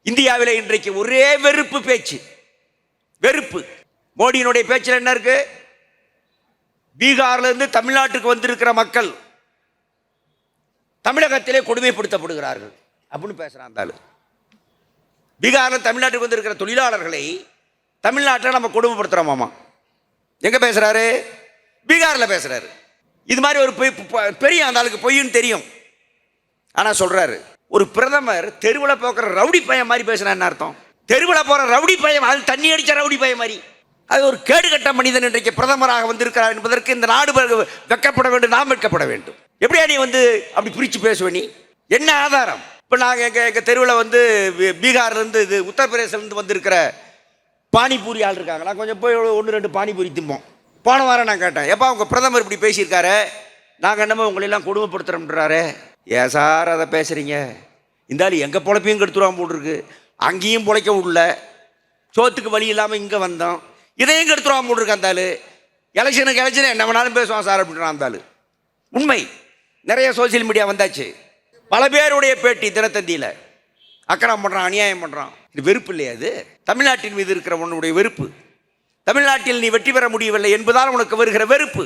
இந்தியாவில் இன்றைக்கு ஒரே வெறுப்பு பேச்சு, வெறுப்பு. மோடியினுடைய பேச்சில் என்ன இருக்கு? பீகார்ல இருந்து தமிழ்நாட்டுக்கு வந்திருக்கிற மக்கள் தமிழகத்திலே கொடுமைப்படுத்தப்படுகிறார்கள் அப்படின்னு பேசுறாங்க. பீகார்ல தமிழ்நாட்டுக்கு வந்திருக்கிற தொழிலாளர்களை தமிழ்நாட்டில் நம்ம கொடுமைப்படுத்துறோமாமா. எங்க பேசுறாரு? பீகார்ல பேசுறாரு. இது மாதிரி ஒரு பெரிய அந்த ஆளுக்கு பொய்ன்னு தெரியும். ஆனா சொல்றாரு, ஒரு பிரதமர் தெருவில் போக்குற ரவுடி பையன் மாதிரி பேசுனா என்ன அர்த்தம்? தெருவில் போற ரவுடி பையன், அது தண்ணி அடிச்ச ரவுடி பையன் மாதிரி. அது ஒரு கேடுகட்ட மனிதன் இன்றைக்கு பிரதமராக வந்திருக்கிறார் என்பதற்கு இந்த நாடு வெக்கப்பட வேண்டும், நாம் வெட்கப்பட வேண்டும். எப்படியா நீ அப்படி பிரித்து பேசுவ? நீ என்ன ஆதாரம்? இப்போ நாங்கள் எங்கள் தெருவில் பீகார்லேருந்து இது உத்தரப்பிரதேசிலேருந்து வந்திருக்கிற பானிபூரி ஆள் இருக்காங்க. நான் கொஞ்சம் போய் 1-2 பானிபூரி திம்போம். போன வாரம் நான் கேட்டேன், எப்போ உங்கள் பிரதமர் இப்படி பேசியிருக்காரு, நாங்கள் என்னமோ உங்களெல்லாம் கொடுமைப்படுத்துகிறோம்ன்றாரு. ஏன் சார் அதை பேசுகிறீங்க? இருந்தாலும் எங்கள் பொழைப்பையும் கெடுத்துருவான் போட்டிருக்கு. அங்கேயும் பொழைக்க விடல, சோத்துக்கு வழி இல்லாமல் இங்கே வந்தோம், இதையும் கெடுத்துருவான் போட்டிருக்கு. அந்தாள் எலெக்ஷன் என்ன வேணாலும் பேசுவான் சார் அப்படின்றான் அந்தாள். உண்மை. நிறைய சோசியல் மீடியா வந்தாச்சு, பல பேருடைய பேட்டி தினத்தந்தியில். அக்கிரமம் பண்ணுறான், அநியாயம் பண்ணுறான். இது வெறுப்பு இல்லையா? அது தமிழ்நாட்டின் மீது இருக்கிற உன்னுடைய வெறுப்பு. தமிழ்நாட்டில் நீ வெற்றி பெற முடியவில்லை என்பதால் உனக்கு வருகிற வெறுப்பு.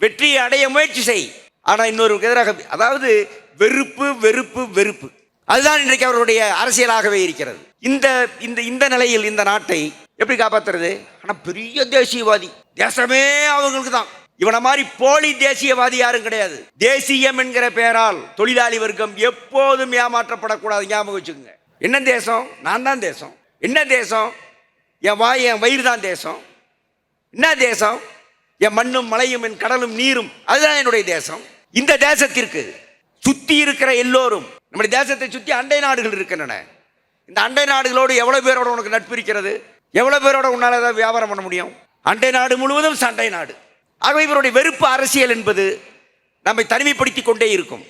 வெற்றியை அடைய முயற்சி செய், ஆனால் இன்னொருக்கு எதிராக. அதாவது வெறுப்பு வெறுப்பு வெறுப்பு, அதுதான் இன்றைக்கு அவருடைய அரசியலாகவே இருக்கிறது. இந்த இந்த இந்த நிலையில் இந்த நாட்டை எப்படி காப்பாற்றுறது? ஆனால் பெரிய தேசியவாதி, தேசமே அவங்களுக்கு தான். இவனை மாதிரி போலி தேசியவாதி யாரும் கிடையாது. தேசியம் என்கிற பெயரால் தொழிலாளி வர்க்கம் எப்போதும் ஏமாற்றப்படக்கூடாது. ஞாபகம் வச்சுக்கோங்க. என்ன தேசம்? நான் தான் தேசம். என்ன தேசம்? என் வாய், என் வயிறு தான் தேசம். என்ன தேசம்? என் மண்ணும் மலையும் என் கடலும் நீரும், அதுதான் என்னுடைய தேசம். இந்த தேசத்திற்கு சுத்தி இருக்கிற எல்லோரும், நம்முடைய தேசத்தை சுற்றி அண்டை நாடுகள் இருக்கின்றன. இந்த அண்டை நாடுகளோடு எவ்வளவு பேரோட உனக்கு நட்பு இருக்கிறது? எவ்வளவு பேரோட உன்னால ஏதாவது வியாபாரம் பண்ண முடியும்? அண்டை நாடு முழுவதும் சண்டை நாடு. ஆகவே இவருடைய வெறுப்பு அரசியல் என்பது நம்மை தனிமைப்படுத்தி கொண்டே இருக்கும்.